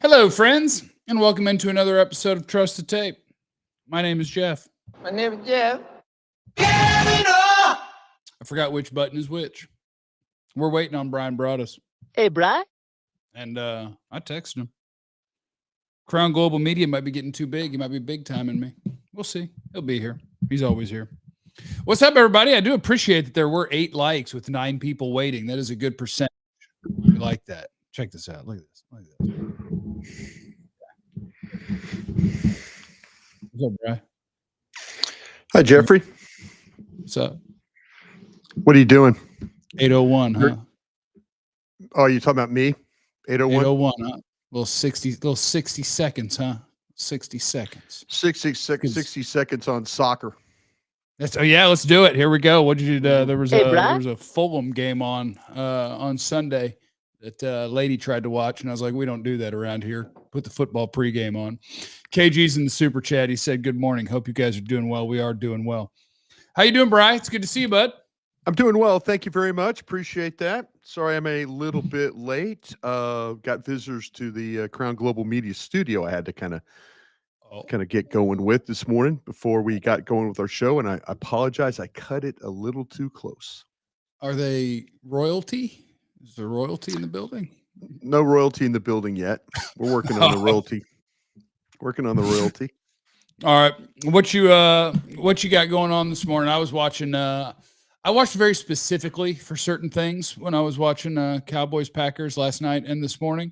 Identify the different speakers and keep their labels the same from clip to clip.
Speaker 1: Hello, friends, and welcome into another episode of Trust the Tape. My name is Jeff.
Speaker 2: My name is Jeff.
Speaker 1: I forgot which button is which. We're waiting on Bryan Broaddus.
Speaker 3: Hey, Bri.
Speaker 1: And I texted him. Crown Global Media might be getting too big. He might be big timing me. We'll see. He'll be here. He's always here. What's up, everybody? I do appreciate that there were 8 likes with 9 people waiting. That is a good percentage. We like that. Check this out. Look at this. Look at this. What's up, Bri?
Speaker 4: Hi, Jeffrey.
Speaker 1: What's up?
Speaker 4: What are you doing?
Speaker 1: 801, huh?
Speaker 4: Oh, you talking about me? 801?
Speaker 1: 801, huh? Little 60 seconds, huh? 60 seconds.
Speaker 4: 60 seconds on soccer.
Speaker 1: Yeah, let's do it. Here we go. What did you do? There was
Speaker 3: Brad?
Speaker 1: a Fulham game on Sunday that lady tried to watch, and I was like, we don't do that around here. Put the football pregame on. KG's in the super chat. He said, good morning. Hope you guys are doing well. We are doing well. How you doing, Bri? It's good to see you, bud.
Speaker 4: I'm doing well. Thank you very much. Appreciate that. Sorry I'm a little bit late. Got visitors to the Crown Global Media studio I had to kind of get going with this morning before we got going with our show, and I apologize. I cut it a little too close.
Speaker 1: Are they royalty? Is there royalty in the building?
Speaker 4: No royalty in the building yet. We're working on the royalty. Working on the royalty.
Speaker 1: All right. What you got going on this morning? I was watching I watched very specifically for certain things when I was watching Cowboys-Packers last night and this morning.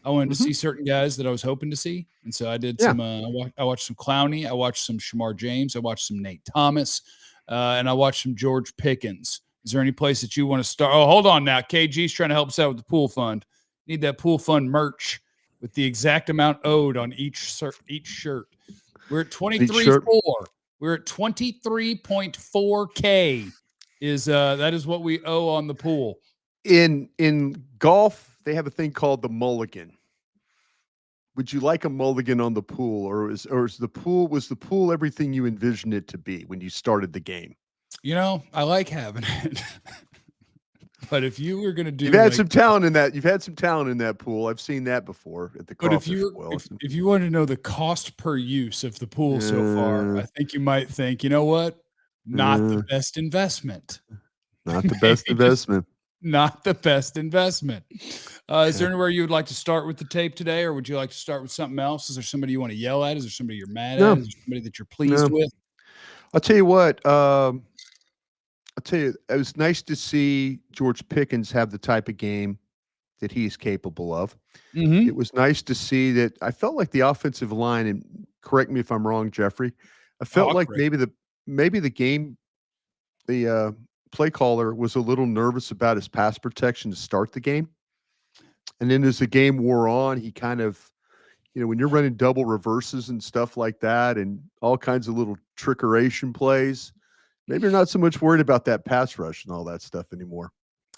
Speaker 1: I wanted to see certain guys that I was hoping to see. And so I did some I watched some Clowney, I watched some Shamar James, I watched some Nate Thomas, and I watched some George Pickens. Is there any place that you want to start? Oh, hold on now. KG's trying to help us out with the pool fund. Need that pool fund merch with the exact amount owed on each shirt. We're at 23.4. We're at 23.4K. That is what we owe on the pool.
Speaker 4: In golf, they have a thing called the mulligan. Would you like a mulligan on the pool, or was the pool everything you envisioned it to be when you started the game?
Speaker 1: You know, I like having it. But if you were going to do,
Speaker 4: you've had some talent in that. You've had some talent in that pool. I've seen that before at the.
Speaker 1: But if you want to know the cost per use of the pool so far, I think you might think, you know what? Not the best investment.
Speaker 4: Not the best investment.
Speaker 1: Not the best investment. Is there anywhere you would like to start with the tape today, or would you like to start with something else? Is there somebody you want to yell at? Is there somebody you're mad at? Is there somebody that you're pleased with?
Speaker 4: I'll tell you what. It was nice to see George Pickens have the type of game that he's capable of.
Speaker 1: Mm-hmm.
Speaker 4: It was nice to see that. I felt like the offensive line, and correct me if I'm wrong, Jeffrey, I felt like maybe the game, the play caller was a little nervous about his pass protection to start the game. And then as the game wore on, he kind of, when you're running double reverses and stuff like that and all kinds of little trickeration plays, maybe you're not so much worried about that pass rush and all that stuff anymore.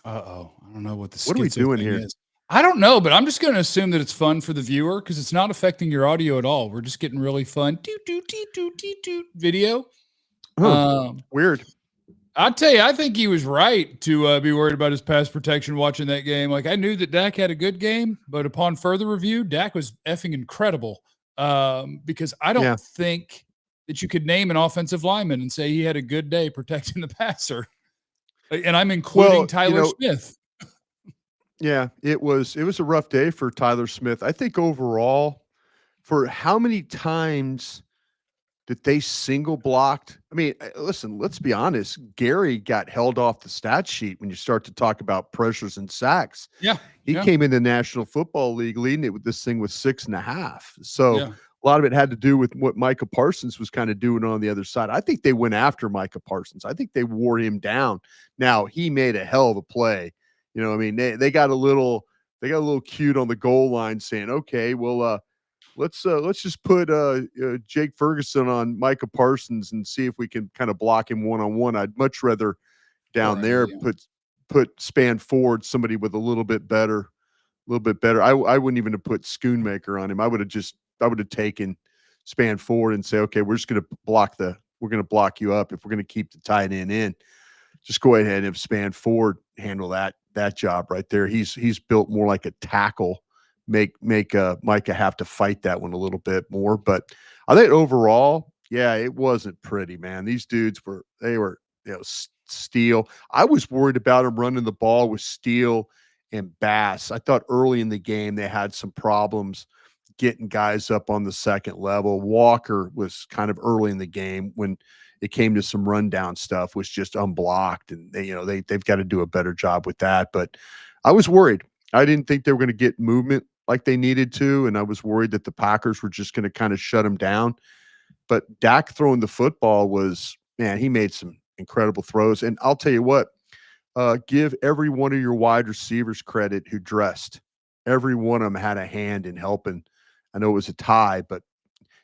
Speaker 1: I don't know what
Speaker 4: are we doing here?
Speaker 1: Is. I don't know, but I'm just going to assume that it's fun for the viewer because it's not affecting your audio at all. We're just getting really fun video.
Speaker 4: Weird.
Speaker 1: I'll tell you, I think he was right to be worried about his pass protection watching that game. Like, I knew that Dak had a good game, but upon further review, Dak was effing incredible because I don't think that you could name an offensive lineman and say he had a good day protecting the passer. And I'm including Tyler Smith.
Speaker 4: Yeah, it was a rough day for Tyler Smith. I think overall, for how many times that they single blocked. I mean, listen, let's be honest. Gary got held off the stat sheet when you start to talk about pressures and sacks.
Speaker 1: Yeah.
Speaker 4: He came in the National Football League leading it with this thing with 6.5. So a lot of it had to do with what Micah Parsons was kind of doing on the other side. I think they went after Micah Parsons. I think they wore him down. Now, he made a hell of a play. I mean, they got a little cute on the goal line saying, okay, well, let's just put Jake Ferguson on Micah Parsons and see if we can kind of block him one-on-one. I'd much rather down there put span forward somebody with a little bit better. I wouldn't even have put Schoonmaker on him. I would have taken span forward and say, okay, we're going to block you up. If we're going to keep the tight end in, just go ahead and have span forward handle that that job right there. He's built more like a tackle, make Micah have to fight that one a little bit more. But I think overall, yeah, it wasn't pretty, man. These dudes were Steele. I was worried about him running the ball with Steele and Bass. I thought early in the game they had some problems getting guys up on the second level. Walker was kind of early in the game when it came to some rundown stuff, was just unblocked, and they've got to do a better job with that. But I was worried. I didn't think they were going to get movement like they needed to, and I was worried that the Packers were just going to kind of shut them down. But Dak throwing the football was, man, he made some incredible throws. And I'll tell you what, give every one of your wide receivers credit who dressed. Every one of them had a hand in helping. I know it was a tie, but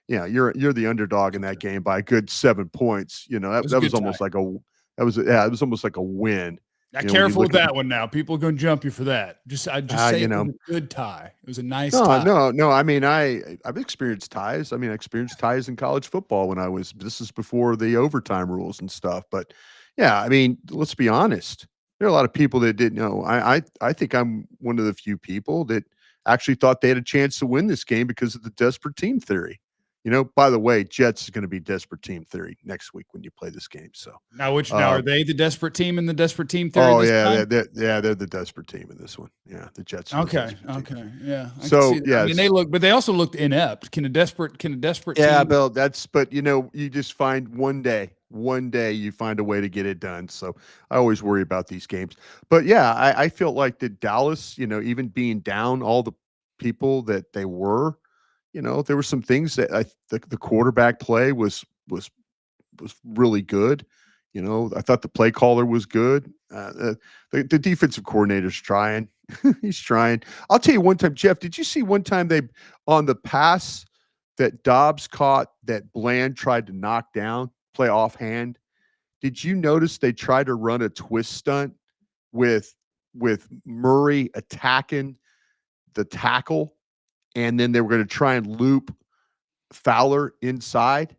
Speaker 4: you're the underdog in that game by a good 7 points. That was almost like it was almost like a win.
Speaker 1: Now, careful with that one now. People are going to jump you for that. Just say it was a good tie. It was a nice tie.
Speaker 4: No. I mean, I've experienced ties. I mean, I experienced ties in college football this is before the overtime rules and stuff. But yeah, I mean, let's be honest. There are a lot of people that didn't know. I think I'm one of the few people that actually thought they had a chance to win this game because of the desperate team theory. By the way, Jets is going to be desperate team theory next week when you play this game. So
Speaker 1: now are they the desperate team in the desperate team theory?
Speaker 4: Oh yeah, they're the desperate team in this one. Yeah, the Jets.
Speaker 1: Okay, yeah.
Speaker 4: Yeah,
Speaker 1: I mean, but they also looked inept. Can a desperate team?
Speaker 4: Yeah, Bill. But you just find one day you find a way to get it done. So I always worry about these games. But yeah, I felt like the Dallas, even being down all the people that they were. There were some things that the quarterback play was really good. I thought the play caller was good. The defensive coordinator's trying. He's trying. I'll tell you one time, Jeff, did you see one time on the pass that Dobbs caught that Bland tried to knock down, play offhand? Did you notice they tried to run a twist stunt with Murray attacking the tackle? And then they were going to try and loop Fowler inside,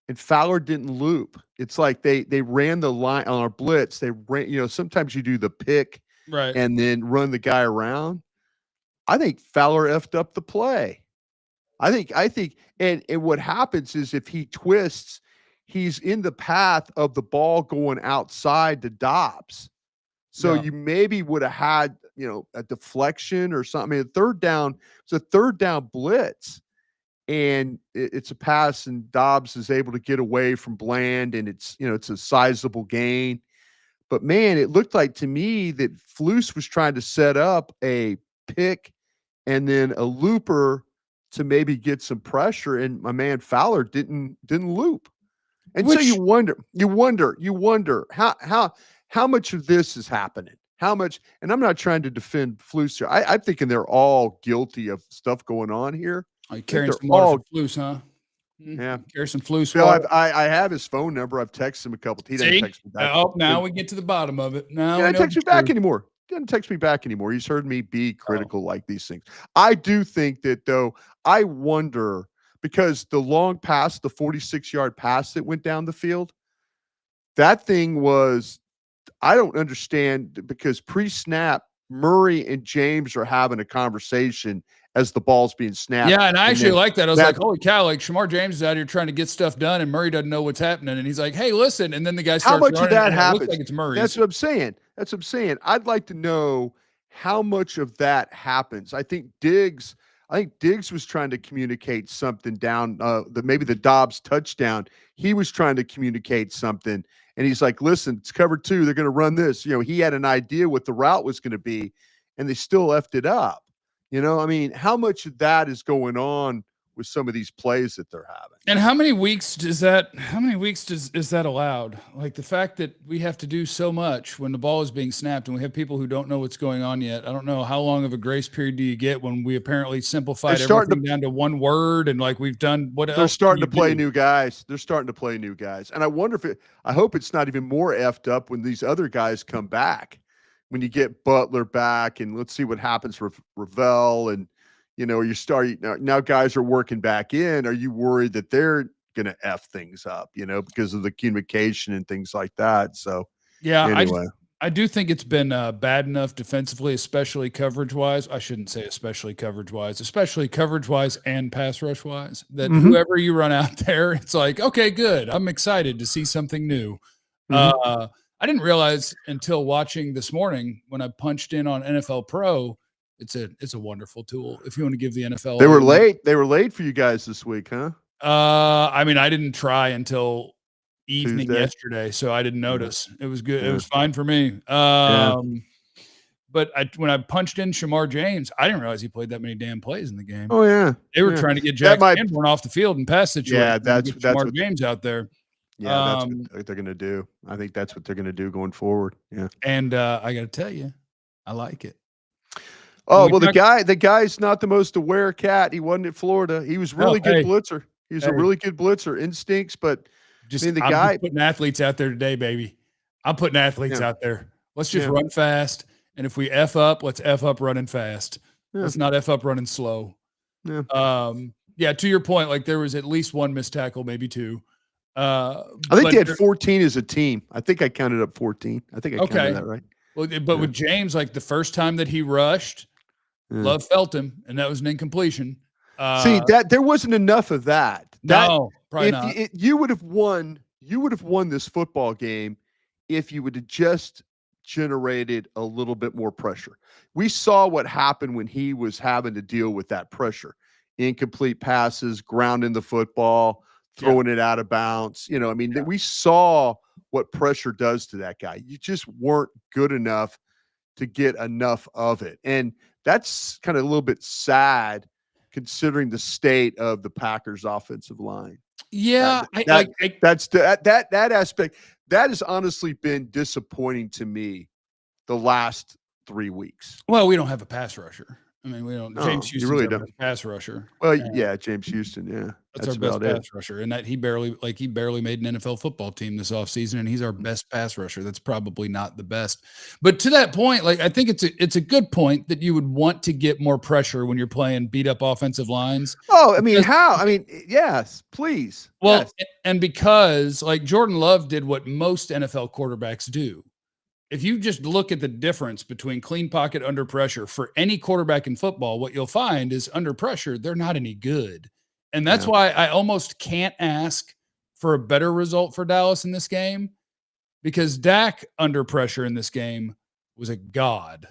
Speaker 4: and Fowler didn't loop. It's like they ran the line on our blitz. They ran, sometimes you do the pick
Speaker 1: right
Speaker 4: and then run the guy around. I think Fowler effed up the play. I think, and what happens is if he twists, he's in the path of the ball going outside to Dobbs. So you maybe would have had, a deflection or something. I mean, it's a third down blitz, and it's a pass, and Dobbs is able to get away from Bland, and it's a sizable gain. But man, it looked like to me that Flus was trying to set up a pick and then a looper to maybe get some pressure, and my man Fowler didn't loop. And so you wonder how much of this is happening? How much? And I'm not trying to defend Flus here. I'm thinking they're all guilty of stuff going on here.
Speaker 1: Are you carrying some water for Flus, huh?
Speaker 4: Yeah.
Speaker 1: Carry some Flus
Speaker 4: water. I have his phone number. I've texted him a couple. He doesn't text me back.
Speaker 1: Oh, now we get to the bottom of it. Now
Speaker 4: he doesn't text me back anymore. He doesn't text me back anymore. He's heard me be critical like these things. I do think that, though, I wonder, because the long pass, the 46-yard pass that went down the field, that thing was, I don't understand, because pre-snap, Murray and James are having a conversation as the ball's being snapped.
Speaker 1: Yeah, and I actually like that. I was like, holy cow, like Shamar James is out here trying to get stuff done, and Murray doesn't know what's happening. And he's like, hey, listen. And then the guy starts
Speaker 4: how much
Speaker 1: running,
Speaker 4: of that happens?
Speaker 1: It looks like it's Murray.
Speaker 4: That's what I'm saying. I'd like to know how much of that happens. I think Diggs was trying to communicate something down, maybe the Dobbs touchdown. He was trying to communicate something. And he's like, listen, it's cover 2. They're going to run this. He had an idea what the route was going to be, and they still left it up. I mean, how much of that is going on with some of these plays that they're having?
Speaker 1: And how many weeks is that allowed? Like the fact that we have to do so much when the ball is being snapped and we have people who don't know what's going on yet. I don't know how long of a grace period do you get when we apparently simplified everything down to one word, and like we've done what else?
Speaker 4: They're starting to play new guys. And I wonder I hope it's not even more effed up when these other guys come back. When you get Butler back, and let's see what happens with Ravel, and you're starting now guys are working back in. Are you worried that they're going to F things up, because of the communication and things like that? So
Speaker 1: yeah,
Speaker 4: anyway.
Speaker 1: I do think it's been bad enough defensively, especially coverage-wise. I shouldn't say especially coverage-wise and pass rush-wise, that whoever you run out there, it's like, okay, good. I'm excited to see something new. I didn't realize until watching this morning when I punched in on NFL Pro, it's a wonderful tool. If you want to give the NFL,
Speaker 4: they were late. They were late for you guys this week, huh?
Speaker 1: I mean, I didn't try until evening
Speaker 4: Tuesday.
Speaker 1: Yesterday, so I didn't notice. It was good. It was fine for me. But when I punched in Shamar James, I didn't realize he played that many damn plays in the game.
Speaker 4: Oh yeah,
Speaker 1: they were trying to get Jack Sanborn off the field and pass situation.
Speaker 4: Yeah, that's
Speaker 1: Shamar James out there.
Speaker 4: Yeah, that's what they're going to do. I think that's what they're going to do going forward. Yeah,
Speaker 1: and I got to tell you, I like it.
Speaker 4: Oh well, the guy's not the most aware cat. He wasn't at Florida. He was really good blitzer. He was a really good blitzer, instincts, but
Speaker 1: I'm just putting athletes out there today, baby. I'm putting athletes out there. Let's just run fast. And if we F up, let's F up running fast. Let's not F up running slow. To your point, like there was at least one missed tackle, maybe two.
Speaker 4: I think they had 14 as a team. I think I counted up 14. I think I counted that right.
Speaker 1: Well, but with James, like the first time that he rushed, Love felt him, and that was an incompletion.
Speaker 4: See, that there wasn't enough of that.
Speaker 1: No, probably not.
Speaker 4: You would have won. You would have won this football game if you would have just generated a little bit more pressure. We saw what happened when he was having to deal with that pressure. Incomplete passes, grounding the football, throwing it out of bounds. You know, I mean, we saw what pressure does to that guy. You just weren't good enough to get enough of it. And that's kind of a little bit sad considering the state of the Packers offensive line.
Speaker 1: Yeah.
Speaker 4: That aspect that has honestly been disappointing to me the last 3 weeks.
Speaker 1: Well, we don't have a pass rusher. I mean, we don't. James Houston's
Speaker 4: really
Speaker 1: our best pass rusher.
Speaker 4: Well, James Houston,
Speaker 1: that's our best pass rusher, and that he barely made an NFL football team this offseason, and he's our best pass rusher. That's probably not the best, but to that point, like I think it's a good point that you would want to get more pressure when you're playing beat up offensive lines.
Speaker 4: Oh, I mean, how? I mean, yes, please.
Speaker 1: Well, and because like Jordan Love did what most NFL quarterbacks do. If you just look at the difference between clean pocket under pressure for any quarterback in football, what you'll find is under pressure, they're not any good. And that's why I almost can't ask for a better result for Dallas in this game, because Dak under pressure in this game was a god.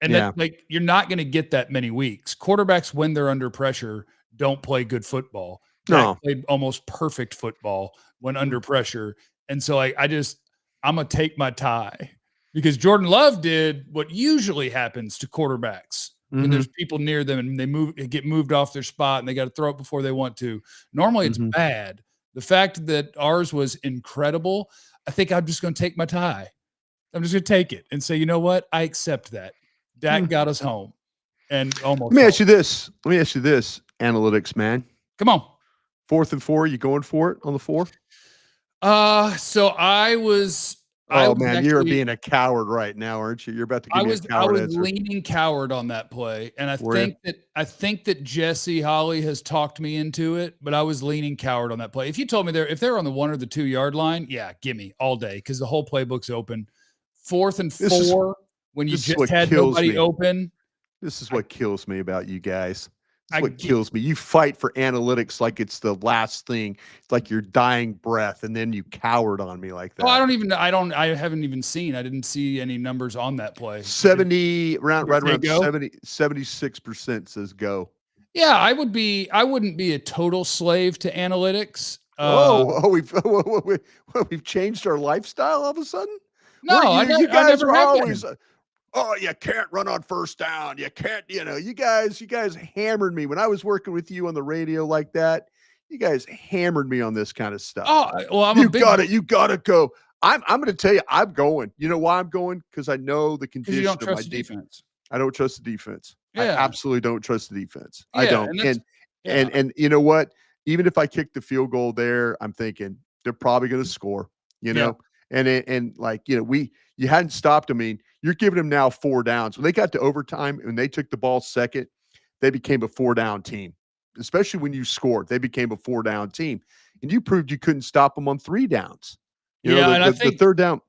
Speaker 1: And that, like, you're not going to get that many weeks. Quarterbacks, when they're under pressure, don't play good football. Dak played almost perfect football when under pressure. And so I'm going to take my tie. Because Jordan Love did what usually happens to quarterbacks when there's people near them and they get moved off their spot and they got to throw it before they want to. Normally it's bad. The fact that ours was incredible, I think I'm just going to take my tie. I'm just going to take it and say, you know what? I accept that. Dak got us home and almost.
Speaker 4: Let me ask you this. Analytics, man.
Speaker 1: Come on.
Speaker 4: 4th and 4. You going for it on the 4?
Speaker 1: So I was.
Speaker 4: Oh man, you're being a coward right now, aren't you? You're about to give me a coward answer.
Speaker 1: I was leaning coward on that play, and I think that Jesse Holly has talked me into it, but I was leaning coward on that play. If you told me if they're on the 1 or the 2 yard line, give me all day because the whole playbook's open. 4th and 4 when you just had nobody open.
Speaker 4: This is what kills me about you guys. That's what kills me. You fight for analytics like it's the last thing. It's like your dying breath, and then you coward on me like that.
Speaker 1: Oh, I haven't even seen. I didn't see any numbers on that play.
Speaker 4: 76% says go.
Speaker 1: Yeah, I wouldn't be a total slave to analytics.
Speaker 4: We've changed our lifestyle all of a sudden?
Speaker 1: No,
Speaker 4: you guys are always you can't run on first down. You can't, you guys hammered me when I was working with you on the radio like that. You guys hammered me on this kind of stuff.
Speaker 1: Oh, well,
Speaker 4: you got to go. I'm going to tell you, I'm going. You know why I'm going? Because I know the condition
Speaker 1: you don't
Speaker 4: of
Speaker 1: trust
Speaker 4: my
Speaker 1: defense.
Speaker 4: I don't trust the defense.
Speaker 1: Yeah.
Speaker 4: I absolutely don't trust the defense.
Speaker 1: Yeah,
Speaker 4: I don't. And you know what? Even if I kick the field goal there, I'm thinking they're probably going to score, you know? And like, you hadn't stopped. I mean, you're giving them now 4 downs. When they got to overtime and they took the ball second, they became a 4-down team. Especially when you scored, they became a 4-down team. And you proved you couldn't stop them on 3 downs. You know,
Speaker 1: and I think
Speaker 4: the 3rd down.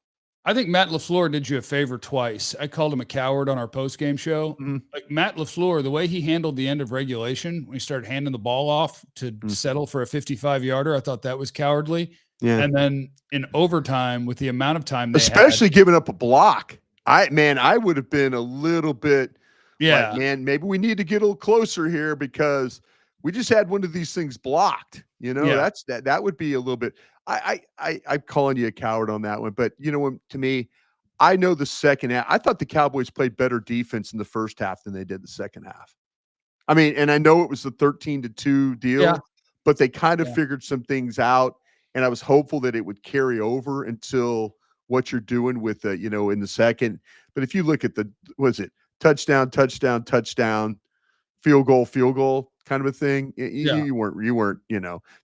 Speaker 1: I think Matt LaFleur did you a favor twice. I called him a coward on our post-game show.
Speaker 4: Mm-hmm.
Speaker 1: Like Matt LaFleur, the way he handled the end of regulation when he started handing the ball off to settle for a 55-yarder, I thought that was cowardly.
Speaker 4: Yeah.
Speaker 1: And then in overtime, with the amount of time
Speaker 4: especially giving up a block, I would have been a little bit like, man, maybe we need to get a little closer here because we just had one of these things blocked. That would be a little bit. I'm calling you a coward on that one, but to me, I know the second half. I thought the Cowboys played better defense in the first half than they did the second half. I mean, and I know it was the 13-2 deal, but they kind of figured some things out, and I was hopeful that it would carry over until what you're doing with in the second. But if you look at touchdown, field goal kind of a thing, you weren't,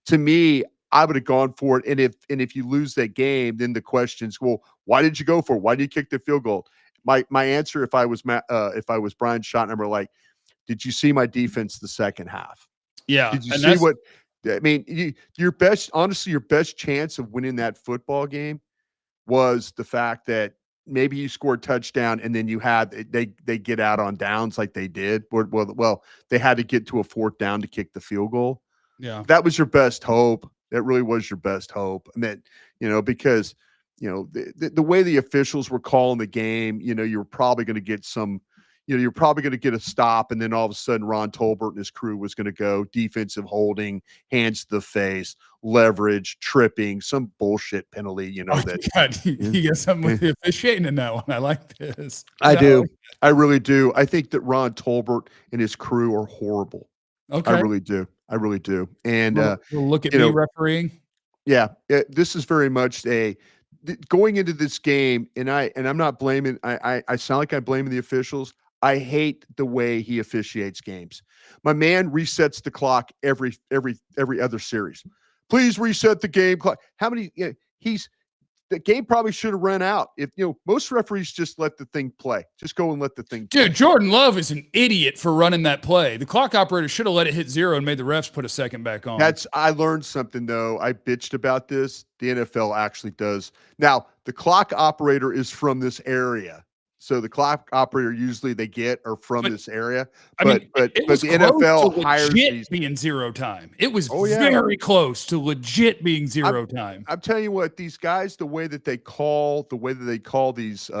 Speaker 4: to me, I would have gone for it. And if you lose that game, then the question's, well, why did you go for it? Why did you kick the field goal? My answer, if I was Brian Schottenheimer, like, did you see my defense the second half?
Speaker 1: Yeah.
Speaker 4: Did you see what? I mean, your best chance of winning that football game was the fact that maybe you scored a touchdown and then you had they get out on downs like they did. Well, they had to get to a fourth down to kick the field goal.
Speaker 1: Yeah,
Speaker 4: that was your best hope. That really was your best hope. And that, because the way the officials were calling the game, you were probably going to get some. You're probably going to get a stop, and then all of a sudden Ron Tolbert and his crew was going to go defensive holding, hands to the face, leverage, tripping, some bullshit penalty,
Speaker 1: you got something with the officiating in that one. I like this.
Speaker 4: I do. I really do. I think that Ron Tolbert and his crew are horrible.
Speaker 1: Okay.
Speaker 4: I really do. And
Speaker 1: we'll look at me refereeing.
Speaker 4: Yeah. This is very much going into this game, and I'm not blaming. I sound like I'm blaming the officials. I hate the way he officiates games. My man resets the clock every other series. Please reset the game clock. How many? The game probably should have run out. If most referees just let the thing play. Just go and let the thing play.
Speaker 1: Dude, Jordan Love is an idiot for running that play. The clock operator should have let it hit zero and made the refs put a second back on.
Speaker 4: I learned something though. I bitched about this. The NFL actually does. Now, the clock operator is from this area. So the clock operator usually they get are from this area. But the NFL hires these
Speaker 1: being zero time. It was very close to legit being zero time.
Speaker 4: I'm telling you what, these guys, the way that they call these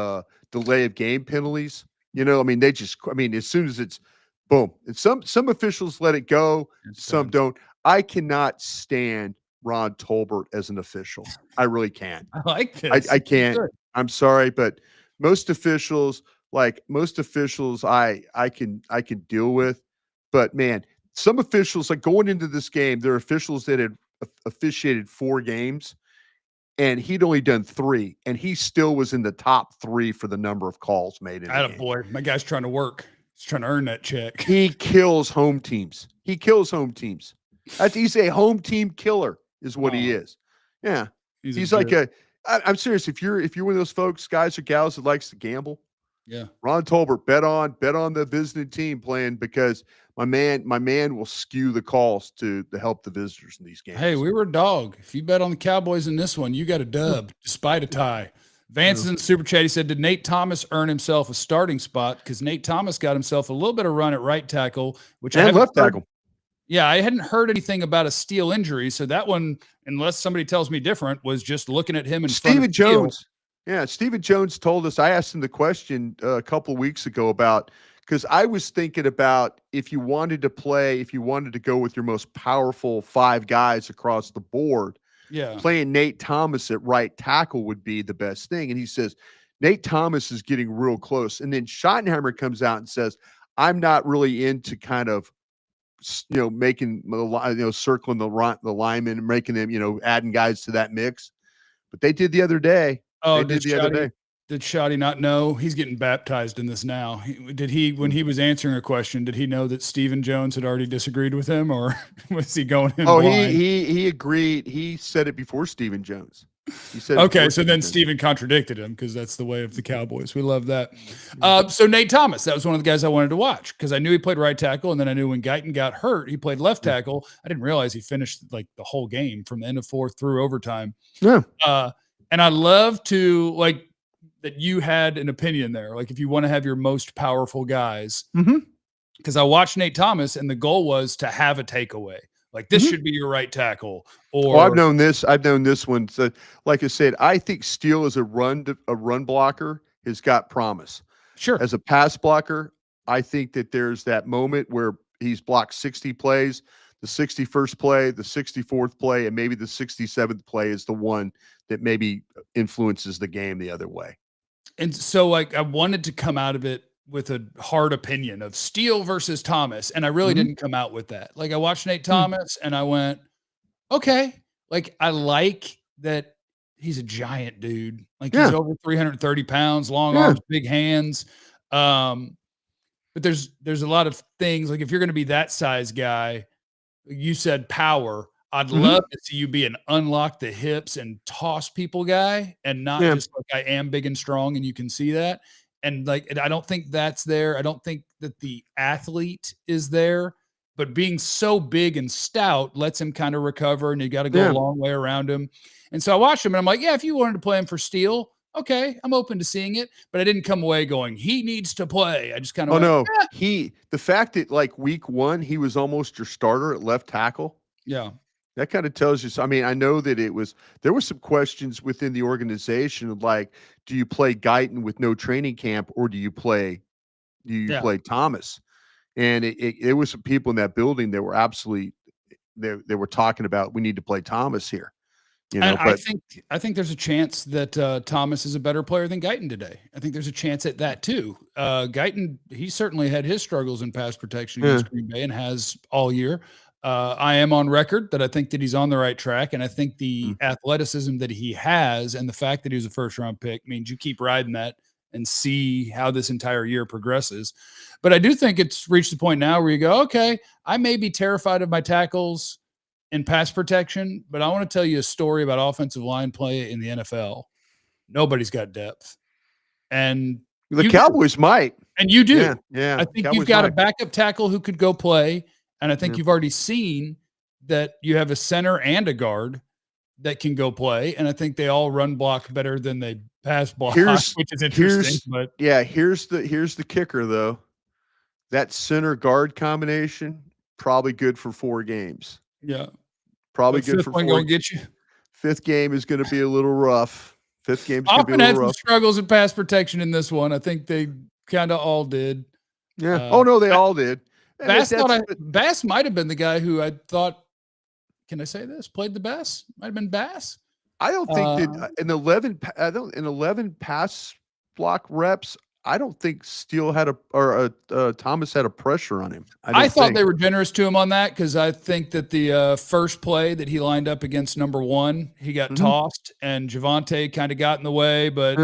Speaker 4: delay of game penalties, as soon as it's boom. And some officials let it go, some don't. I cannot stand Ron Tolbert as an official. I really can't.
Speaker 1: I like this.
Speaker 4: I can't. I'm sorry, but most officials, I can deal with, but man, some officials, like going into this game, there are officials that had officiated 4 games, and he'd only done 3, and he still was in the top 3 for the number of calls made.
Speaker 1: Boy, my guy's trying to work. He's trying to earn that check.
Speaker 4: He kills home teams. He's a home team killer, is what he is. Yeah, he's like I'm serious. If you're one of those guys or gals that likes to gamble, Ron Tolbert, bet on the visiting team playing, because my man will skew the calls to help the visitors in these games.
Speaker 1: Hey, we were a dog. If you bet on the Cowboys in this one, you got a dub despite a tie. Vance is in the super chat. He said, did Nate Thomas earn himself a starting spot? Because Nate Thomas got himself a little bit of run at right tackle,
Speaker 4: and left tackle.
Speaker 1: Yeah, I hadn't heard anything about a steel injury, so that one, unless somebody tells me different, was just looking at him in front of
Speaker 4: Jones. Yeah, Stephen Jones told us. I asked him the question a couple of weeks ago because I was thinking about if you wanted to go with your most powerful 5 guys across the board, playing Nate Thomas at right tackle would be the best thing. And he says Nate Thomas is getting real close. And then Schottenheimer comes out and says, I'm not really into kind of making circling the linemen and making them, adding guys to that mix. But they did the other day.
Speaker 1: Oh, did Shotty not know? He's getting baptized in this now. Did he, when he was answering a question, did he know that Stephen Jones had already disagreed with him, or was he going in blind?
Speaker 4: He agreed. He said it before Stephen Jones. He said,
Speaker 1: okay, so then Stephen contradicted him, because that's the way of the Cowboys. We love that. So Nate Thomas, that was one of the guys I wanted to watch, because I knew he played right tackle, and then I knew when Guyton got hurt, he played left tackle. I didn't realize he finished like the whole game from the end of 4th through overtime.
Speaker 4: Yeah.
Speaker 1: And I love to, like, that you had an opinion there. Like if you want to have your most powerful guys,
Speaker 4: Mm-hmm.
Speaker 1: because I watched Nate Thomas and the goal was to have a takeaway. Like this should be your right tackle. Or
Speaker 4: I've known this one. So, like I said, I think Steele as a run blocker has got promise.
Speaker 1: Sure.
Speaker 4: As a pass blocker, I think that there's that moment where he's blocked 60 plays. The 61st play, the 64th play, and maybe the 67th play is the one that maybe influences the game the other way.
Speaker 1: And so, like, I wanted to come out of it with a hard opinion of Steele versus Thomas, and I really didn't come out with that. Like, I watched Nate Thomas, and I went, okay. Like, I like that he's a giant dude. Like, he's over 330 pounds, long arms, big hands. But there's a lot of things. Like, if you're going to be that size guy, you said power. I'd love to see you be an unlock the hips and toss people guy and not just like I am big and strong and you can see that. And like, I don't think that's there. I don't think that the athlete is there, but being so big and stout lets him kind of recover and you got to go a long way around him. And so I watched him and I'm like, yeah, if you wanted to play him for Steele, okay, I'm open to seeing it, but I didn't come away going, he needs to play. I just kind of
Speaker 4: the fact that like week 1, he was almost your starter at left tackle.
Speaker 1: Yeah.
Speaker 4: That kind of tells you. I mean, I know that there were some questions within the organization of like, do you play Guyton with no training camp or do you play Thomas? And it was some people in that building that were absolutely, they were talking about, we need to play Thomas here. You know,
Speaker 1: but I think there's a chance that Thomas is a better player than Guyton today. I think there's a chance at that too. Guyton, he certainly had his struggles in pass protection against Green Bay and has all year. I am on record that I think that he's on the right track, and I think the athleticism that he has and the fact that he was a first-round pick means you keep riding that and see how this entire year progresses. But I do think it's reached the point now where you go, okay, I may be terrified of my tackles in pass protection, but I want to tell you a story about offensive line play in the NFL. Nobody's got depth. And
Speaker 4: the Cowboys might.
Speaker 1: And you do.
Speaker 4: Yeah.
Speaker 1: I think you've got a backup tackle who could go play. And I think you've already seen that you have a center and a guard that can go play. And I think they all run block better than they pass block, which is interesting. But
Speaker 4: here's the kicker though. That center guard combination, probably good for 4 games.
Speaker 1: Yeah.
Speaker 4: Probably good for 4
Speaker 1: games. Get you.
Speaker 4: 5th game is going to be a little rough. 5th game is going to be a little rough.
Speaker 1: Often had some struggles in pass protection in this one. I think they kind of all did.
Speaker 4: Yeah. They all did.
Speaker 1: Bass might have been the guy who I thought, can I say this? Played the best. Might have been Bass.
Speaker 4: I don't think that in 11 pass block reps, I don't think Steele had Thomas had a pressure on him.
Speaker 1: I thought they were generous to him on that because I think that the first play that he lined up against number 1, he got tossed and Javonte kind of got in the way. But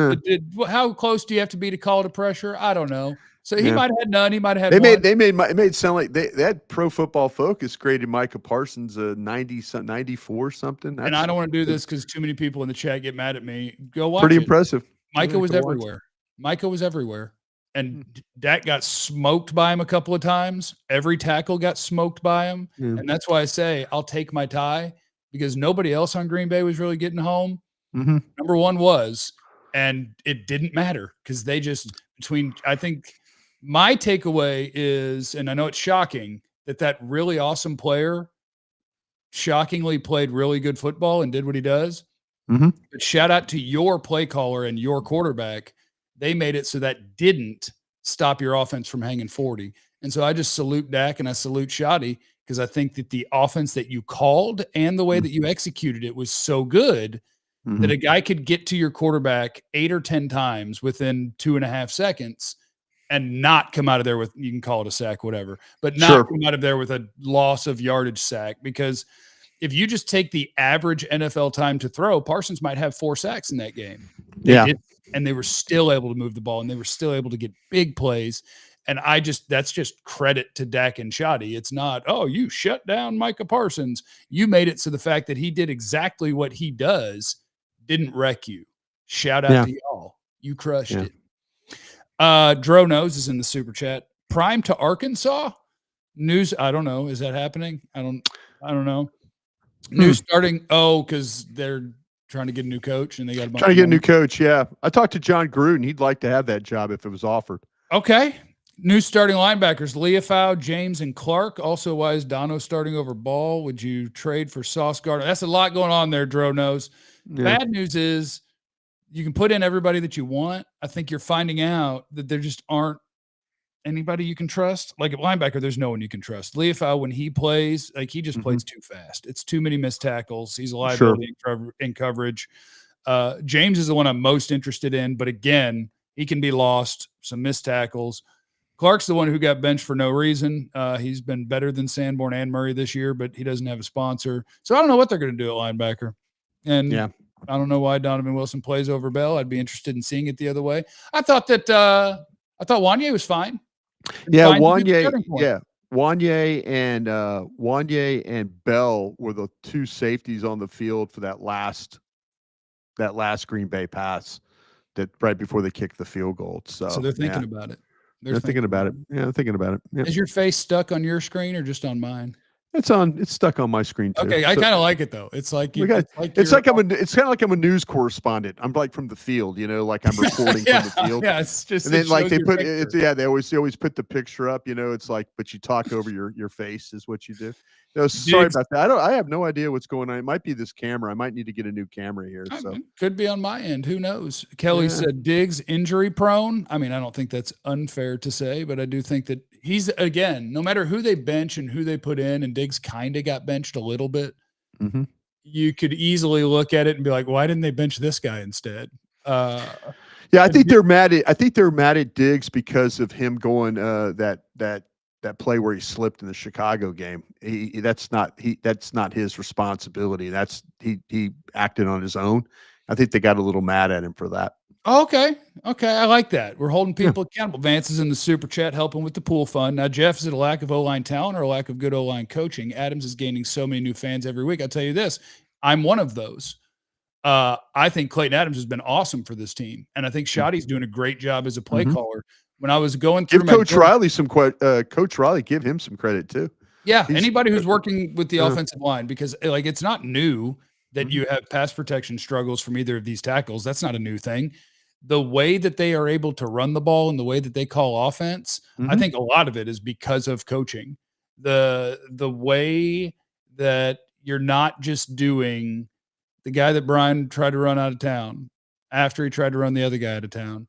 Speaker 1: how close do you have to be to call it a pressure? I don't know. So he might have had none. He might have had one.
Speaker 4: It made sound like they had Pro Football Focus graded Micah Parsons a 94 something.
Speaker 1: And I don't want to do this because too many people in the chat get mad at me. Go watch.
Speaker 4: Pretty impressive.
Speaker 1: Micah was everywhere. Micah was everywhere. And Dak got smoked by him a couple of times. Every tackle got smoked by him. And that's why I say I'll take my tie because nobody else on Green Bay was really getting home. Number 1 was, and it didn't matter because they just I think my takeaway is, and I know it's shocking, that really awesome player shockingly played really good football and did what he does. But shout out to your play caller and your quarterback. They made it so that didn't stop your offense from hanging 40. And so I just salute Dak and I salute Shoddy because I think that the offense that you called and the way that you executed it was so good that a guy could get to your quarterback 8 or 10 times within 2.5 seconds and not come out of there with, you can call it a sack, whatever, but not come out of there with a loss of yardage sack. Because if you just take the average NFL time to throw, Parsons might have 4 sacks in that game. And they were still able to move the ball and they were still able to get big plays. And that's just credit to Dak and Shoddy. It's not, oh, you shut down Micah Parsons. You made it so the fact that he did exactly what he does didn't wreck you. Shout out to y'all. You crushed it. Dro Knows is in the super chat. Prime to Arkansas news. I don't know. Is that happening? I don't know. News starting. Oh, because they're trying to get a new coach, and they got a bunch
Speaker 4: trying to
Speaker 1: of
Speaker 4: get a
Speaker 1: money.
Speaker 4: new coach. Yeah, I talked to John Gruden. He'd like to have that job if it was offered.
Speaker 1: Okay. New starting linebackers, Leafau, James, and Clark. Also, why is Dono starting over Ball? Would you trade for Sauce Gardner? That's a lot going on there, Dro knows. Yeah. Bad news is you can put in everybody that you want. I think you're finding out that there just aren't anybody you can trust. Like at linebacker, there's no one you can trust. Leafau, when he plays, like he just plays too fast. It's too many missed tackles. He's a liability in coverage. James is the one I'm most interested in, but again, he can be lost, some missed tackles. Clark's the one who got benched for no reason. He's been better than Sanborn and Murray this year, but he doesn't have a sponsor. So I don't know what they're going to do at linebacker. And I don't know why Donovan Wilson plays over Bell. I'd be interested in seeing it the other way. I thought Wanye was fine.
Speaker 4: Wanye and Bell were the two safeties on the field for that last Green Bay pass that right before they kicked the field goal. So
Speaker 1: they're thinking about it.
Speaker 4: They're thinking about it. Yeah, they're thinking about it. Yeah.
Speaker 1: Is your face stuck on your screen or just on mine?
Speaker 4: It's stuck on my screen too.
Speaker 1: Okay, I kind of like it though. It's like
Speaker 4: it's kind of like I'm a news correspondent. I'm like from the field, like I'm reporting from the field.
Speaker 1: Yeah, it's just
Speaker 4: and then like they put it, they always put the picture up. It's like, but you talk over your face is what you do. Sorry about that. I have no idea what's going on. It might be this camera. I might need to get a new camera here. So
Speaker 1: could be on my end. Who knows? Kelly said Diggs injury prone. I mean, I don't think that's unfair to say, but I do think that he's, again, no matter who they bench and who they put in, and Diggs kind of got benched a little bit. You could easily look at it and be like, why didn't they bench this guy instead?
Speaker 4: I think they're mad at Diggs because of him going that play where he slipped in the Chicago game. That's not his responsibility. He acted on his own. I think they got a little mad at him for that.
Speaker 1: Okay. I like that. We're holding people accountable. Vance is in the super chat helping with the pool fund. Now, Jeff, is it a lack of O-line talent or a lack of good O-line coaching? Adams is gaining so many new fans every week. I'll tell you this. I'm one of those. I think Clayton Adams has been awesome for this team. And I think Shoddy's doing a great job as a play caller. When I was going through
Speaker 4: Coach Riley Coach Riley, give him some credit too.
Speaker 1: Yeah, anybody who's working with the offensive line, because like it's not new that you have pass protection struggles from either of these tackles. That's not a new thing. The way that they are able to run the ball and the way that they call offense, I think a lot of it is because of coaching. The way that you're not just doing the guy that Brian tried to run out of town after he tried to run the other guy out of town.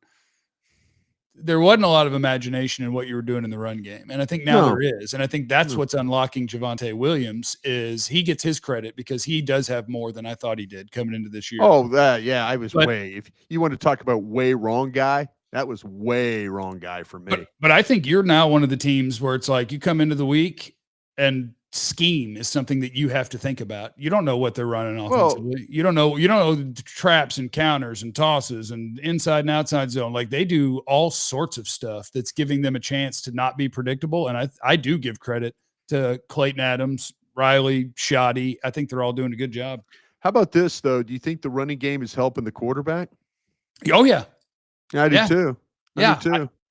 Speaker 1: There wasn't a lot of imagination in what you were doing in the run game. And I think now there is. And I think that's what's unlocking Javonte Williams is he gets his credit because he does have more than I thought he did coming into this year.
Speaker 4: Oh, I was if you want to talk about way wrong guy, that was way wrong guy for me.
Speaker 1: But I think you're now one of the teams where it's like you come into the week and scheme is something that you have to think about. You don't know what they're running offensively. You don't know traps and counters and tosses and inside and outside zone. Like they do all sorts of stuff that's giving them a chance to not be predictable. And I do give credit to Clayton Adams, Riley, Shoddy. I think they're all doing a good job.
Speaker 4: How about this though? Do you think the running game is helping the quarterback?
Speaker 1: Oh yeah.
Speaker 4: I do too.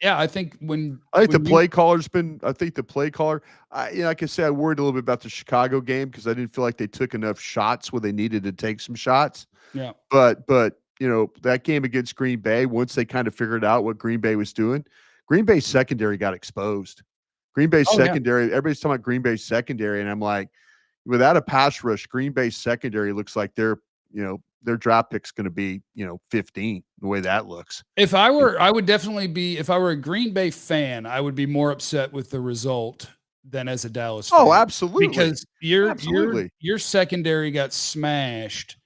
Speaker 1: I think
Speaker 4: the play caller's been. I think the play caller. Like I said, I worried a little bit about the Chicago game because I didn't feel like they took enough shots where they needed to take some shots.
Speaker 1: Yeah.
Speaker 4: But that game against Green Bay, once they kind of figured out what Green Bay was doing, Green Bay's secondary got exposed. Green Bay's secondary. Everybody's talking about Green Bay's secondary, and I'm like, without a pass rush, Green Bay's secondary looks like their draft pick's going to be, 15, the way that looks.
Speaker 1: If I were a Green Bay fan, I would be more upset with the result than as a Dallas fan.
Speaker 4: Oh, absolutely.
Speaker 1: Because your secondary got smashed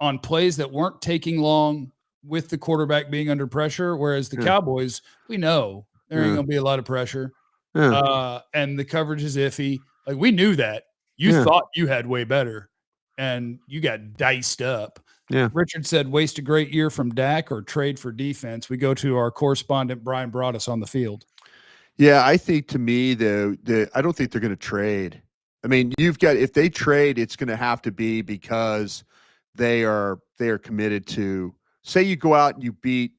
Speaker 1: on plays that weren't taking long with the quarterback being under pressure, whereas the Cowboys, we know there ain't going to be a lot of pressure. And the coverage is iffy. Like we knew that. You thought you had way better, and you got diced up.
Speaker 4: Yeah.
Speaker 1: Richard said, waste a great year from Dak or trade for defense. We go to our correspondent, Bryan Broaddus, on the field.
Speaker 4: Yeah, I think to me, I don't think they're going to trade. I mean, if they trade, it's going to have to be because they are committed to, say you go out and you beat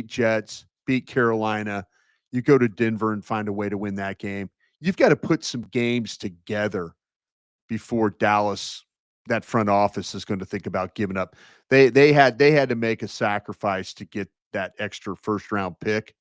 Speaker 4: Jets, beat Carolina, you go to Denver and find a way to win that game. You've got to put some games together before Dallas that front office is going to think about giving up. They had to make a sacrifice to get that extra first round pick.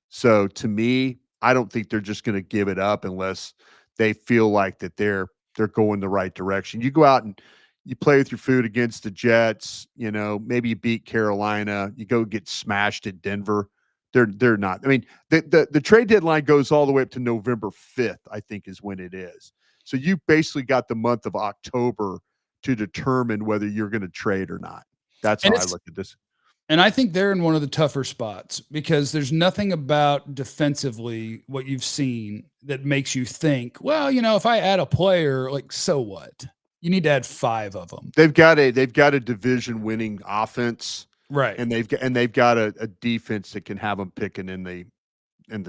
Speaker 4: So to me, I don't think they're just going to give it up unless they feel like that they're going the right direction. You go out and you play with your food against the Jets, maybe you beat Carolina, you go get smashed at Denver. They're not. I mean, the trade deadline goes all the way up to November 5th, I think is when it is. So you basically got the month of October to determine whether you're going to trade or not. That's how I look at this.
Speaker 1: And I think they're in one of the tougher spots because there's nothing about defensively what you've seen that makes you think, well, if I add a player, like, so what? You need to add 5 of them.
Speaker 4: They've got a division winning offense.
Speaker 1: Right.
Speaker 4: And they've got a defense that can have them picking in the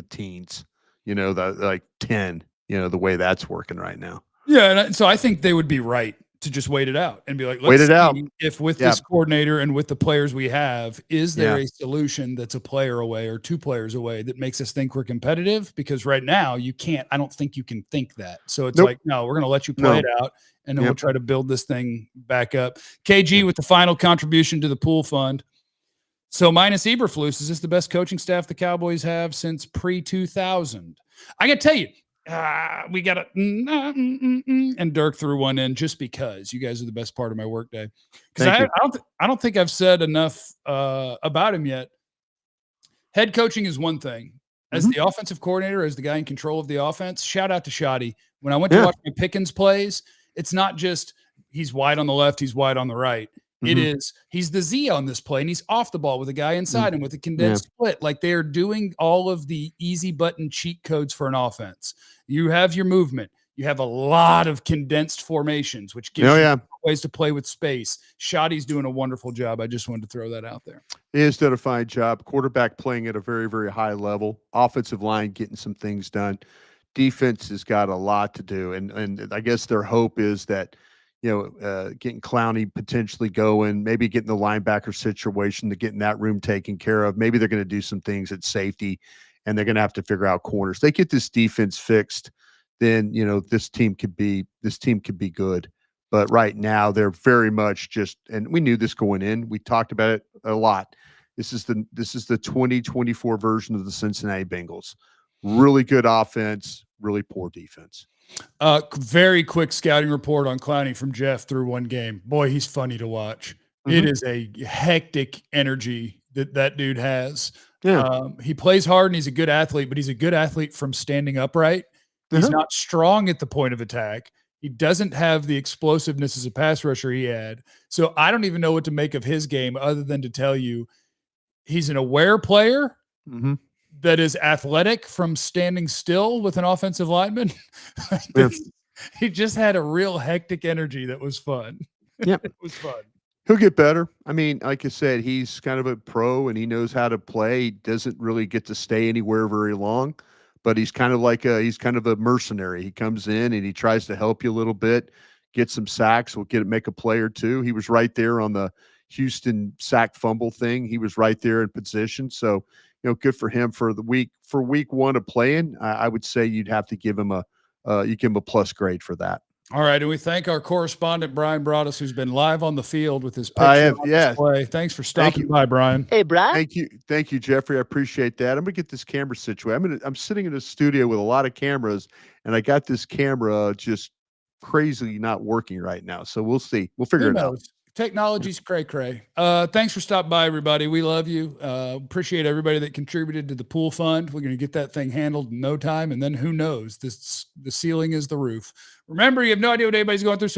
Speaker 4: teens, the like 10, the way that's working right now.
Speaker 1: Yeah. And so I think they would be right to just wait it out and be like, let's see if with this coordinator and with the players we have, is there a solution that's a player away or 2 players away that makes us think we're competitive? Because right now I don't think you can think that. So it's like, no, we're going to let you play it out and then we'll try to build this thing back up. KG with the final contribution to the pool fund. So minus Eberflus, is this the best coaching staff the Cowboys have since pre-2000? I got to tell you, we got to and Dirk threw one in just because you guys are the best part of my workday. Because I don't think I've said enough about him yet. Head coaching is one thing. As the offensive coordinator, as the guy in control of the offense, shout out to Shoddy. When I went to watch my Pickens plays, it's not just he's wide on the left, he's wide on the right. It is he's the Z on this play, and he's off the ball with a guy inside him with a condensed split. Like, they are doing all of the easy button cheat codes for an offense. You have your movement. You have a lot of condensed formations, which gives you ways to play with space. Shoddy's doing a wonderful job. I just wanted to throw that out there.
Speaker 4: He has done a fine job. Quarterback playing at a very, very high level. Offensive line getting some things done. Defense has got a lot to do, and I guess their hope is that getting Clowney potentially going, maybe getting the linebacker situation, to getting that room taken care of. Maybe they're going to do some things at safety, and they're going to have to figure out corners. They get this defense fixed, then this team could be good. But right now they're very much just, and we knew this going in. We talked about it a lot. This is the 2024 version of the Cincinnati Bengals. Really good offense, really poor defense.
Speaker 1: Very quick scouting report on Clowney from Jeff through one game. Boy, he's funny to watch. It is a hectic energy that dude has. He plays hard and he's a good athlete, but he's a good athlete from standing upright. He's not strong at the point of attack. He doesn't have the explosiveness as a pass rusher he had. So I don't even know what to make of his game other than to tell you he's an aware player that is athletic from standing still with an offensive lineman. He just had a real hectic energy that was fun.
Speaker 4: Yeah,
Speaker 1: it was fun.
Speaker 4: He'll get better. I mean, like I said, he's kind of a pro and he knows how to play. He doesn't really get to stay anywhere very long, but he's kind of like he's kind of a mercenary. He comes in and he tries to help you a little bit, get some sacks, make a play or two. He was right there on the Houston sack fumble thing. He was right there in position. So, good for him for week 1 of playing. I would say you'd have to give him a plus grade for that.
Speaker 1: All right, and we thank our correspondent Bryan Broaddus, who's been live on the field with his picture on display. Thanks for stopping by, Brian.
Speaker 2: Hey, Brian.
Speaker 4: Thank you, Jeffrey. I appreciate that. I'm gonna get this camera situated. I'm sitting in a studio with a lot of cameras, and I got this camera just crazily not working right now. So we'll see. We'll figure it out.
Speaker 1: Technology's cray-cray. Thanks for stopping by, everybody. We love you. Appreciate everybody that contributed to the pool fund. We're going to get that thing handled in no time, and then who knows? The ceiling is the roof. Remember, you have no idea what anybody's going through.